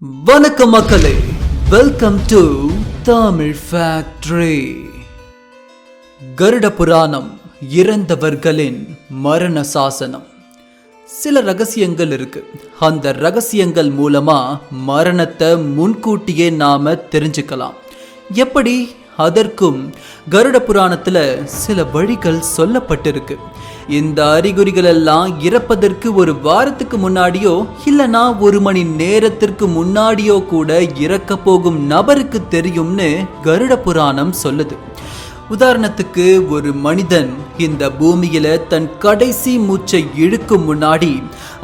வணக்கம் மக்களே, welcome to Tamil factory. கருட புராணம் இறந்தவர்களின் மரண சாசனம். சில ரகசியங்கள் இருக்கு. அந்த ரகசியங்கள் மூலமா மரணத்தை முன்கூட்டியே நாம தெரிஞ்சுக்கலாம். எப்படி? அதற்கும் கருட புராணத்துல சில வழிகள் சொல்லப்பட்டிருக்கு. இந்த அறிகுறிகள் எல்லாம் இறப்பதற்கு ஒரு வாரத்துக்கு முன்னாடியோ இல்லனா ஒரு மணி நேரத்திற்கு முன்னாடியோ கூட இறக்க போகும் நபருக்கு தெரியும்னு கருட புராணம் சொல்லுது. உதாரணத்துக்கு, ஒரு மனிதன் இந்த பூமியில தன் கடைசி மூச்சை இழுக்கும் முன்னாடி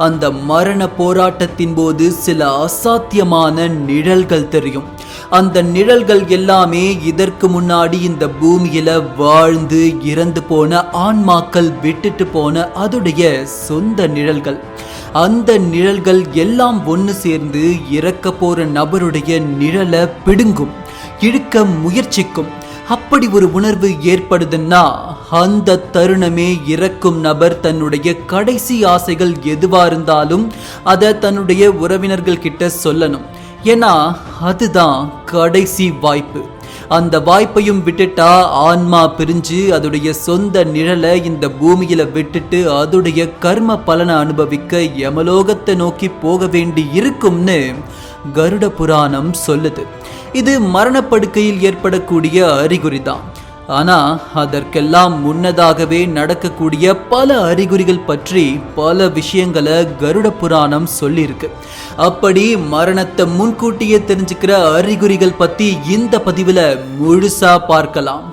அந்த மரண போராட்டத்தின் போது சில அசாத்தியமான நிழல்கள் தெரியும். அந்த நிழல்கள் எல்லாமே இதற்கு முன்னாடி இந்த பூமியில வாழ்ந்து இறந்து போன ஆன்மாக்கள் விட்டுட்டு போன அதுடைய சொந்த நிழல்கள். அந்த நிழல்கள் எல்லாம் ஒன்று சேர்ந்து இறக்க போற நபருடைய நிழலை பிடுங்கும், இழுக்க முயற்சிக்கும். அப்படி ஒரு உணர்வு ஏற்படுதுன்னா அந்த தருணமே இறக்கும் நபர் தன்னுடைய கடைசி ஆசைகள் எதுவா இருந்தாலும் அதை தன்னுடைய உறவினர்கள் கிட்ட சொல்லணும். ஏன்னா அதுதான் கடைசி வாய்ப்பு. அந்த வாய்ப்பையும் விட்டுட்டா ஆன்மா பிரிஞ்சு அதோடைய சொந்த நிழலை இந்த பூமியில விட்டுட்டு அதோடைய கர்ம பலனை அனுபவிக்க யமலோகத்தை நோக்கி போக வேண்டி இருக்கும்னு கருட புராணம் சொல்லுது. இது மரணப்படுக்கையில் ஏற்படக்கூடிய அறிகுறி தான். ஆனா அதற்கெல்லாம் முன்னதாகவே நடக்கக்கூடிய பல அறிகுறிகள் பற்றி பல விஷயங்களை கருட புராணம் சொல்லியிருக்கு. அப்படி மரணத்தை முன்கூட்டியே தெரிஞ்சுக்கிற அறிகுறிகள் பத்தி இந்த பதிவுல முழுசா பார்க்கலாம்.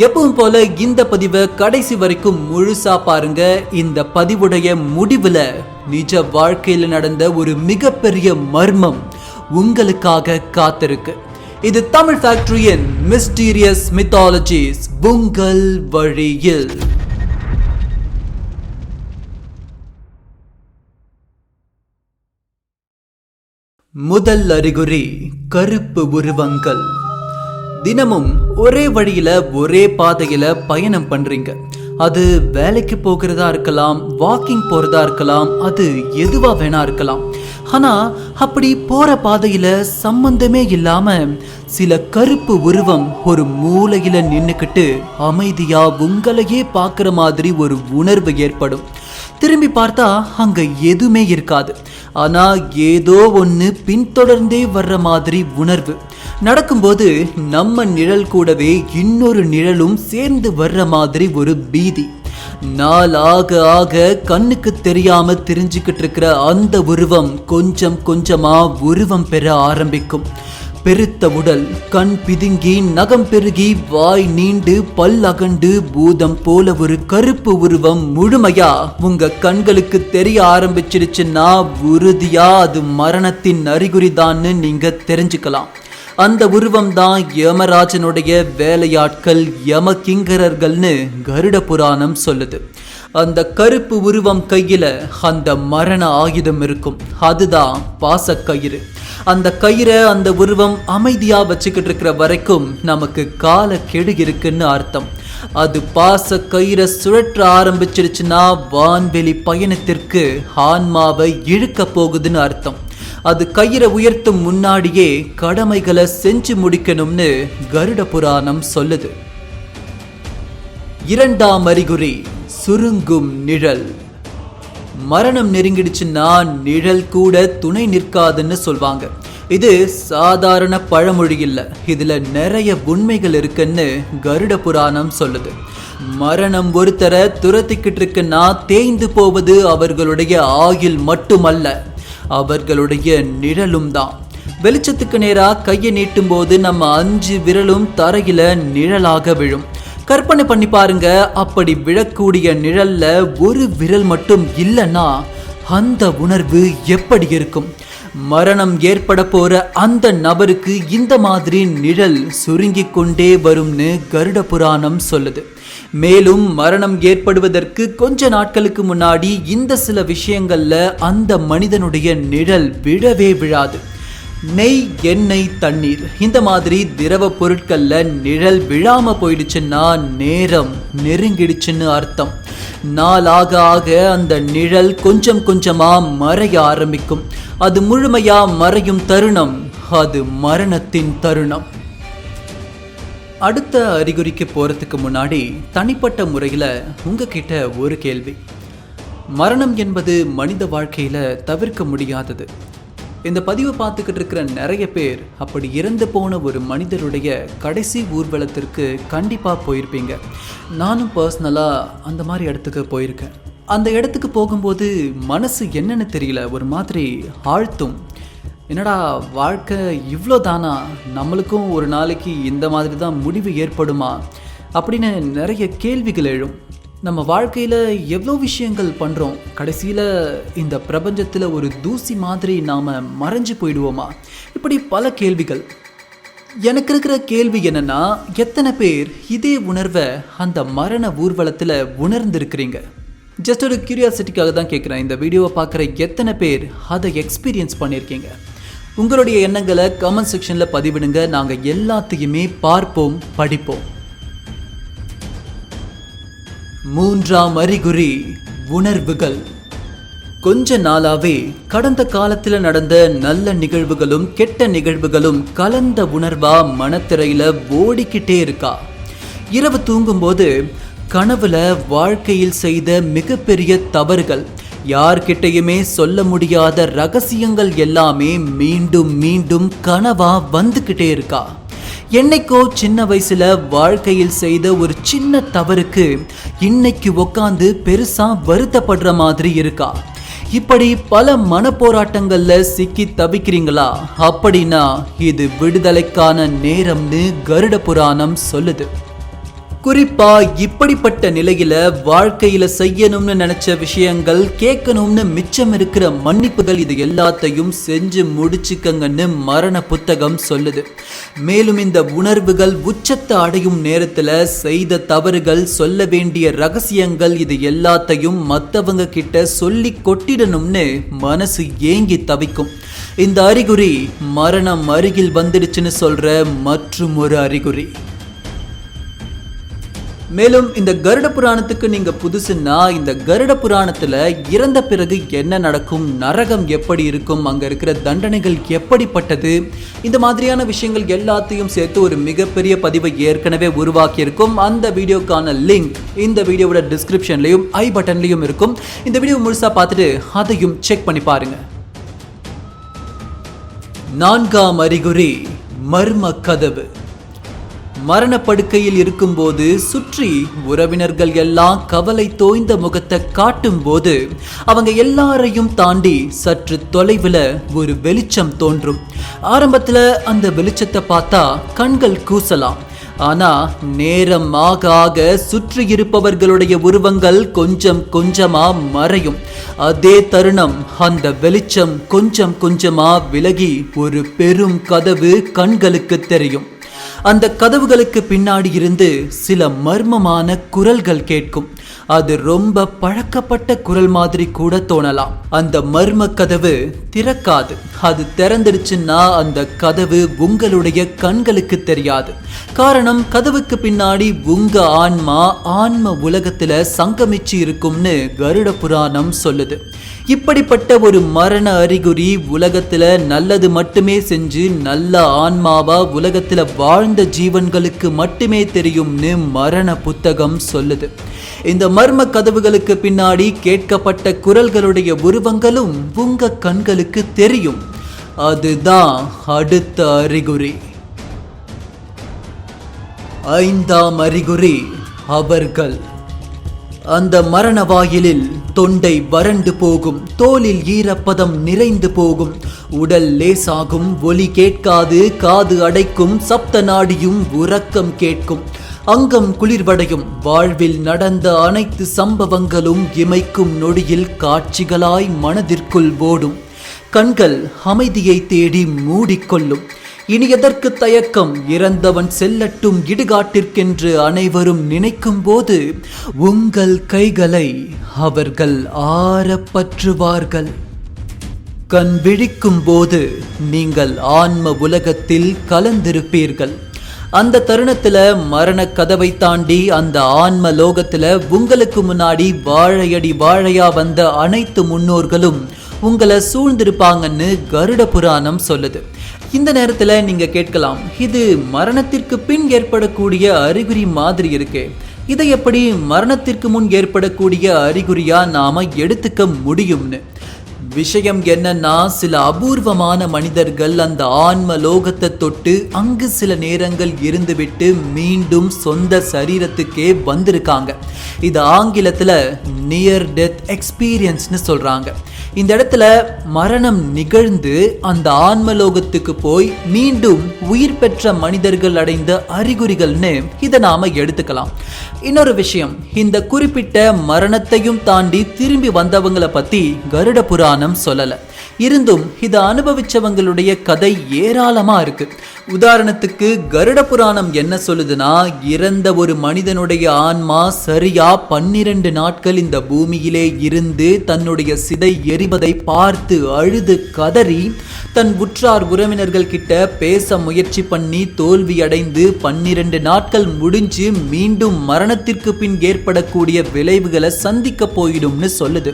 எப்பவும் போல இந்த பதிவை கடைசி வரைக்கும் முழுசா பாருங்க. இந்த பதிவுடைய முடிவுல நிஜ வாழ்க்கையில் நடந்த ஒரு மிகப்பெரிய மர்மம் உங்களுக்காக காத்திருக்கு. இது தமிழ் ஃபேக்டரியின் மிஸ்டீரியஸ் மித்தாலஜிஸ் உங்கள் வழியில். முதல் அறிகுறி, கருப்பு உருவங்கள். தினமும் ஒரே வழியில ஒரே பாதையில பயணம் பண்றீங்க. அது வேலைக்கு போகிறதா இருக்கலாம், வாக்கிங் போறதா இருக்கலாம், அது எதுவா வேணா இருக்கலாம். ஆனா அப்படி போற பாதையில சம்பந்தமே இல்லாம சில கருப்பு உருவம் ஒரு மூலையில நின்னுக்கிட்டு அமைதியா உங்களையே பார்க்குற மாதிரி ஒரு உணர்வு ஏற்படும். திரும்பி பார்த்தா அங்க எதுவுமே இருக்காது. ஆனா ஏதோ ஒன்று பின்தொடர்ந்தே வர்ற மாதிரி உணர்வு. நடக்கும்போது நம்ம நிழல் கூடவே இன்னொரு நிழலும் சேர்ந்து வர்ற மாதிரி ஒரு பீதி. நாள் ஆக ஆக கண்ணுக்கு தெரியாம தெரிஞ்சுக்கிட்டு இருக்கிற அந்த உருவம் கொஞ்சம் கொஞ்சமா உருவம் பெற ஆரம்பிக்கும். பெருத்த உடல், கண் பிதுங்கி, நகம் பெருகி, வாய் நீண்டு, பல் அகண்டு, பூதம் போல ஒரு கருப்பு உருவம் முழுமையா உங்க கண்களுக்கு தெரிய ஆரம்பிச்சிருச்சுன்னா உறுதியா அது மரணத்தின் அறிகுறிதான்னு நீங்க தெரிஞ்சுக்கலாம். அந்த உருவம் தான் யமராஜனுடைய வேலையாட்கள், யம கிங்கரர்கள்னு கருட புராணம் சொல்லுது. அந்த கருப்பு உருவம் கையில அந்த மரண ஆயுதம் இருக்கும். அதுதான் பாசக்கயிறு. அந்த கயிறை அந்த உருவம் அமைதியா வச்சுக்கிட்டு இருக்கிற வரைக்கும் நமக்கு கால கெடு இருக்குன்னு அர்த்தம். அது பாச கயிறை சுழற்ற ஆரம்பிச்சிருச்சுன்னா வான்வெளி பயணத்திற்கு ஆன்மாவை இழுக்க போகுதுன்னு அர்த்தம். அது கயிறை உயர்த்தும் முன்னாடியே கடமைகளை செஞ்சு முடிக்கணும்னு கருட புராணம் சொல்லுது. இரண்டாம் அறிகுறி, சுருங்கும் நிழல். மரணம் நெருங்கிடுச்சுன்னா நிழல் கூட துணை நிற்காதுன்னு சொல்வாங்க. இது சாதாரண பழமொழி இல்ல, இதுல நிறைய உண்மைகள் இருக்குன்னு கருட புராணம் சொல்லுது. மரணம் ஒருத்தரை துரத்திக்கிட்டு இருக்குன்னா தேய்ந்து போவது அவர்களுடைய ஆயுள் மட்டுமல்ல, அவர்களுடைய நிழலும் தான். வெளிச்சத்துக்கு நேரா கையை நீட்டும் போது நம்ம 5 விரலும் தரையில நிழலாக விழும். கற்பனை பண்ணி பாருங்க, அப்படி விழக்கூடிய நிழல்ல ஒரு விரல் மட்டும் இல்லைன்னா அந்த உணர்வு எப்படி இருக்கும்? மரணம் ஏற்பட போற அந்த நபருக்கு இந்த மாதிரி நிழல் சுருங்கி கொண்டே வரும்னு கருட புராணம் சொல்லுது. மேலும் மரணம் ஏற்படுவதற்கு கொஞ்ச நாட்களுக்கு முன்னாடி இந்த சில விஷயங்கள்ல அந்த மனிதனுடைய நிழல் விழவே விழாது. நெய், எண்ணெய், தண்ணீர் இந்த மாதிரி திரவ பொருட்கள்ல நிழல் விழாம போயிடுச்சுன்னா நேரம் நெருங்கிடுச்சுன்னு அர்த்தம். நாளாக ஆக அந்த நிழல் கொஞ்சம் கொஞ்சமா மறைய ஆரம்பிக்கும். அது முழுமையா மறையும் தருணம் அது மரணத்தின் தருணம். அடுத்த அறிகுறிக்கு போறதுக்கு முன்னாடி தனிப்பட்ட முறையில உங்ககிட்ட ஒரு கேள்வி. மரணம் என்பது மனித வாழ்க்கையில தவிர்க்க முடியாதது. இந்த பதிவை பார்த்துக்கிட்டு இருக்கிற நிறைய பேர் அப்படி இறந்து போன ஒரு மனிதருடைய கடைசி ஊர்வலத்திற்கு கண்டிப்பாக போயிருப்பீங்க. நானும் பர்சனலாக அந்த மாதிரி இடத்துக்கு போயிருக்கேன். அந்த இடத்துக்கு போகும்போது மனசு என்னன்னு தெரியல, ஒரு மாதிரி ஆழ்த்தும். என்னடா வாழ்க்கை இவ்வளோ தானா, நம்மளுக்கும் ஒரு நாளைக்கு இந்த மாதிரி தான் முடிவு ஏற்படுமா அப்படின்னு நிறைய கேள்விகள் எழும். நம்ம வாழ்க்கையில் எவ்வளோ விஷயங்கள் பண்ணுறோம், கடைசியில் இந்த பிரபஞ்சத்தில் ஒரு தூசி மாதிரி நாம் மறைஞ்சு போயிடுவோமா, இப்படி பல கேள்விகள். எனக்கு இருக்கிற கேள்வி என்னென்னா, எத்தனை பேர் இதே உணர்வை அந்த மரண ஊர்வலத்தில் உணர்ந்துருக்கிறீங்க? ஜஸ்ட் ஒரு கியூரியாசிட்டிக்காக தான் கேட்குறேன். இந்த வீடியோவை பார்க்குற எத்தனை பேர் அதை எக்ஸ்பீரியன்ஸ் பண்ணியிருக்கீங்க? உங்களுடைய எண்ணங்களை கமெண்ட் செக்ஷனில் பதிவிடுங்க. நாங்கள் எல்லாத்தையுமே பார்ப்போம், படிப்போம். மூன்றாம் அறிகுறி உணர்வுகள். கொஞ்ச நாளாவே கடந்த காலத்தில் நடந்த நல்ல நிகழ்வுகளும் கெட்ட நிகழ்வுகளும் கலந்த உணர்வா மனத்திரையில ஓடிக்கிட்டே இருக்கா. இரவு தூங்கும்போது கனவுல வாழ்க்கையில் செய்த மிகப்பெரிய தவறுகள், யார்கிட்டையுமே சொல்ல முடியாத ரகசியங்கள் எல்லாமே மீண்டும் மீண்டும் கனவா வந்துகிட்டே இருக்கா. என்னைக்கோ சின்ன வயசுல வாழ்க்கையில் செய்த ஒரு சின்ன தவறுக்கு இன்னைக்கு உக்காந்து பெருசா வருத்தப்படுற மாதிரி இருக்கா. இப்படி பல மனப்போராட்டங்கள்ல சிக்கி தவிக்கிறீங்களா? அப்படின்னா இது விடுதலைக்கான நேரம்னு கருட புராணம் சொல்லுது. குறிப்பா இப்படிப்பட்ட நிலையில வாழ்க்கையில செய்யணும்னு நினைச்ச விஷயங்கள், கேட்கணும்னு மிச்சம் இருக்கிற மன்னிப்புகள், இது எல்லாத்தையும் செஞ்சு முடிச்சுக்கங்கன்னு மரண புத்தகம் சொல்லுது. மேலும் இந்த உணர்வுகள் உச்சத்தை அடையும் நேரத்துல செய்த தவறுகள், சொல்ல வேண்டிய ரகசியங்கள், இது எல்லாத்தையும் மத்தவங்க கிட்ட சொல்லி கொட்டிடணும்னு மனசு ஏங்கி தவிக்கும். இந்த அறிகுறி மரணம் அருகில் வந்துடுச்சுன்னு சொல்ற மற்றும் ஒரு அறிகுறி. மேலும் இந்த கருட புராணத்துக்கு நீங்க புதுசுன்னா, இந்த கருட புராணத்துல இறந்த பிறகு என்ன நடக்கும், நரகம் எப்படி இருக்கும், அங்க இருக்கிற தண்டனைகள் எப்படிப்பட்டது, இந்த மாதிரியான விஷயங்கள் எல்லாத்தையும் சேர்த்து ஒரு மிகப்பெரிய பதிவை ஏற்கனவே உருவாக்கி இருக்கும். அந்த வீடியோக்கான லிங்க் இந்த வீடியோவோட டிஸ்கிரிப்ஷன்லயும் ஐ பட்டன்லயும் இருக்கும். இந்த வீடியோ முழுசா பார்த்துட்டு அதையும் செக் பண்ணி பாருங்க. நான்காம் அறிகுறி மர்ம கதவு. மரணப்படுக்கையில் இருக்கும்போது சுற்றி உறவினர்கள் எல்லாம் கவலை தோய்ந்த முகத்தை காட்டும் போது அவங்க எல்லாரையும் தாண்டி சற்று தொலைவில் ஒரு வெளிச்சம் தோன்றும். ஆரம்பத்தில் அந்த வெளிச்சத்தை பார்த்தா கண்கள் கூசலாம். ஆனா நேரம் ஆக ஆக சுற்றி இருப்பவர்களுடைய உருவங்கள் கொஞ்சம் கொஞ்சமா மறையும். அதே தருணம் அந்த வெளிச்சம் கொஞ்சம் கொஞ்சமா விலகி ஒரு பெரும் கதவு கண்களுக்கு தெரியும். அந்த கதவுகளுக்கு பின்னாடி இருந்து சில மர்மமான குரல்கள் கேட்கும். அது ரொம்ப பழக்கப்பட்ட குரல் மாதிரி கூட தோணலாம். அந்த மர்ம கதவு திறக்காது. அது திறந்துடுச்சுன்னா அந்த கதவு உங்களுடைய கண்களுக்கு தெரியாது. காரணம், கதவுக்கு பின்னாடி உங்க ஆன்ம உலகத்துல சங்கமிச்சு இருக்கும்னு கருட புராணம் சொல்லுது. இப்படிப்பட்ட ஒரு மரண அறிகுறி உலகத்துல நல்லது மட்டுமே செஞ்சு நல்ல ஆன்மாவா உலகத்துல வாழ்ந்த ஜீவன்களுக்கு மட்டுமே தெரியும்னு மரண புத்தகம் சொல்லுது. இந்த மர்ம கதவுகளுக்கு பின்னாடி கேட்கப்பட்ட குரல்களுடைய உருவங்களும் உங்க கண்களுக்கு தெரியும். அதுதான் அடுத்த அறிகுறி. ஐந்தாம் அறிகுறி அவர்கள். அந்த மரண வாயிலில் தொண்டை வறண்டு போகும், தோலில் ஈரப்பதம் நிறைந்து போகும், உடல் லேசாகும், ஒலி கேட்காது, காது அடைக்கும், சப்த நாடியும் உறக்கம் கேட்கும், அங்கம் குளிர்வடையும், வாழ்வில் நடந்த அனைத்து சம்பவங்களும் இமைக்கும் நொடியில் காட்சிகளாய் மனதிற்குள் ஓடும், கண்கள் அமைதியை தேடி மூடிக்கொள்ளும். இனி எதற்கு தயக்கம், இறந்தவன் செல்லட்டும் இடுகாட்டிற்கென்று அனைவரும் நினைக்கும் போது உங்கள் கைகளை அவர்கள் ஆரப்பற்றுவார்கள். கண் விழிக்கும் போது நீங்கள் ஆன்ம உலகத்தில் கலந்திருப்பீர்கள். அந்த தருணத்துல மரண கதவை தாண்டி அந்த ஆன்ம லோகத்துல உங்களுக்கு முன்னாடி வாழையடி வாழையா வந்த அனைத்து முன்னோர்களும் உங்களை சூழ்ந்திருப்பாங்கன்னு கருட புராணம் சொல்லுது. இந்த நேரத்துல நீங்க கேட்கலாம், இது மரணத்திற்கு பின் ஏற்படக்கூடிய அறிகுறி மாதிரி இருக்கே, இதை எப்படி மரணத்திற்கு முன் ஏற்படக்கூடிய அறிகுறியா நாம எடுத்துக்க முடியும்னு. விஷயம் என்னன்னா, சில அபூர்வமான மனிதர்கள் அந்த ஆன்ம லோகத்தை தொட்டு அங்கு சில நேரங்கள் இருந்துவிட்டு மீண்டும் சொந்த சரீரத்துக்கே வந்திருக்காங்க. இது ஆங்கிலத்துல நியர் டெத் எக்ஸ்பீரியன்ஸ்னு சொல்றாங்க. இந்த இடத்துல மரணம் நிகழ்ந்து அந்த ஆன்மலோகத்துக்கு போய் மீண்டும் உயிர் பெற்ற மனிதர்கள் அடைந்த அறிகுறிகள்னு இதை நாம எடுத்துக்கலாம். இன்னொரு விஷயம், இந்த குறிப்பிட்ட மரணத்தையும் தாண்டி திரும்பி வந்தவங்களை பத்தி கருட புராணம் சொல்லல. இருந்தும் இதை அனுபவிச்சவங்களுடைய கதை ஏராளமா இருக்கு. உதாரணத்துக்கு கருட புராணம் என்ன சொல்லுதுன்னா, இறந்த ஒரு மனிதனுடைய ஆன்மா சரியா 12 நாட்கள் இந்த பூமியிலே இருந்து தன்னுடைய சிதை எரிவதை பார்த்து அழுது கதறி தன் உற்றார் உறவினர்கள் கிட்ட பேச முயற்சி பண்ணி தோல்வி அடைந்து 12 நாட்கள் முடிஞ்சு மீண்டும் மரணத்திற்கு பின் ஏற்படக்கூடிய விளைவுகளை சந்திக்க போயிடும்னு சொல்லுது.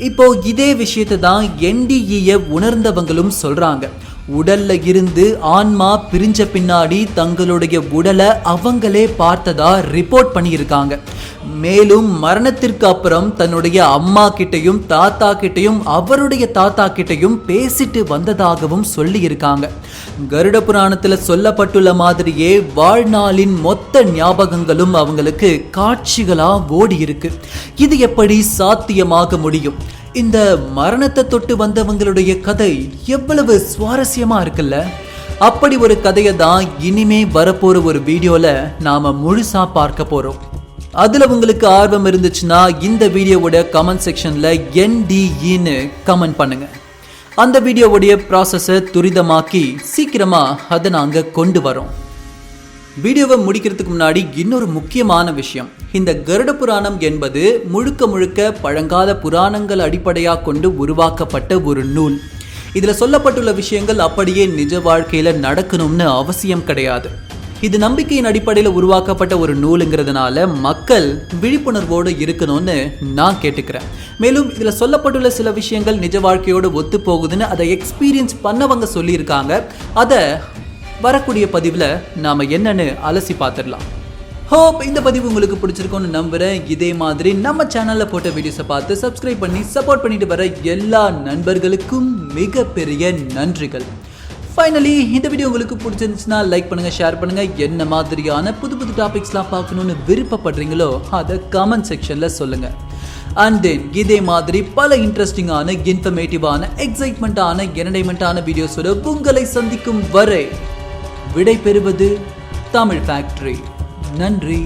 இப்போ இதே விஷயத்தை தான் NDE உணர்ந்தவங்களும் சொல்றாங்க. உடல்ல இருந்து ஆன்மா பிரிஞ்ச பின்னாடி தங்களுடைய உடலை அவங்களே பார்த்ததா ரிப்போர்ட் பண்ணியிருக்காங்க. மேலும் மரணத்திற்கு அப்புறம் தன்னுடைய அம்மா கிட்டையும் தாத்தா கிட்டையும் அவருடைய தாத்தா கிட்டையும் பேசிட்டு வந்ததாகவும் சொல்லி இருக்காங்க. கருட புராணத்துல சொல்லப்பட்டுள்ள மாதிரியே வாழ்நாளின் மொத்த ஞாபகங்களும் அவங்களுக்கு காட்சிகளா ஓடி இருக்கு. இது எப்படி சாத்தியமாக முடியும்? இந்த மரணத்தை தொட்டு வந்தவங்களுடைய கதை எவ்வளவு சுவாரஸ்யமா இருக்குல்ல. அப்படி ஒரு கதையை தான் இனிமே வரப்போற ஒரு வீடியோல நாம முழுசா பார்க்க போறோம். அதுல உங்களுக்கு ஆர்வம் இருந்துச்சுன்னா இந்த வீடியோவோட கமெண்ட் செக்ஷன்ல NDEன்னு கமெண்ட் பண்ணுங்க. அந்த வீடியோவுடைய ப்ராசஸை துரிதமாக்கி சீக்கிரமா அதை நாங்க கொண்டு வரோம். வீடியோவை முடிக்கிறதுக்கு முன்னாடி இன்னொரு முக்கியமான விஷயம், இந்த கருட புராணம் என்பது முழுக்க முழுக்க பழங்கால புராணங்கள் அடிப்படையாக கொண்டு உருவாக்கப்பட்ட ஒரு நூல். இதில் சொல்லப்பட்டுள்ள விஷயங்கள் அப்படியே நிஜ வாழ்க்கையில் நடக்கணும்னு அவசியம் கிடையாது. இது நம்பிக்கையின் அடிப்படையில் உருவாக்கப்பட்ட ஒரு நூலுங்கிறதுனால மக்கள் விழிப்புணர்வோடு இருக்கணும்னு நான் கேட்டுக்கிறேன். மேலும் இதில் சொல்லப்பட்டுள்ள சில விஷயங்கள் நிஜ வாழ்க்கையோடு ஒத்து போகுதுன்னு அதை எக்ஸ்பீரியன்ஸ் பண்ணவங்க சொல்லியிருக்காங்க. அதை வரக்கூடிய பதிவில் நாம் என்னன்னு அலசி பார்த்துடலாம். ஹோப் இந்த பதிவு உங்களுக்கு பிடிச்சிருக்கும்னு நம்புகிறேன். இதே மாதிரி நம்ம சேனலில் போட்ட வீடியோஸை பார்த்து சப்ஸ்கிரைப் பண்ணி சப்போர்ட் பண்ணிட்டு வர எல்லா நண்பர்களுக்கும் மிகப்பெரிய நன்றிகள். ஃபைனலி இந்த வீடியோ உங்களுக்கு பிடிச்சிருந்துச்சுன்னா லைக் பண்ணுங்கள், ஷேர் பண்ணுங்கள். என்ன மாதிரியான புது புது டாபிக்ஸ்லாம் பார்க்கணுன்னு விருப்பப்படுறீங்களோ அதை கமெண்ட் செக்ஷனில் சொல்லுங்கள். அண்ட் தென் இதே மாதிரி பல இன்ட்ரெஸ்டிங்கான, இன்ஃபர்மேட்டிவான, எக்ஸைட்மெண்ட்டான, என்டர்டைன்மெண்ட்டான வீடியோஸோட உங்களை சந்திக்கும் வரை விடை பெறுவது தமிழ் ஃபேக்டரி. நன்றி.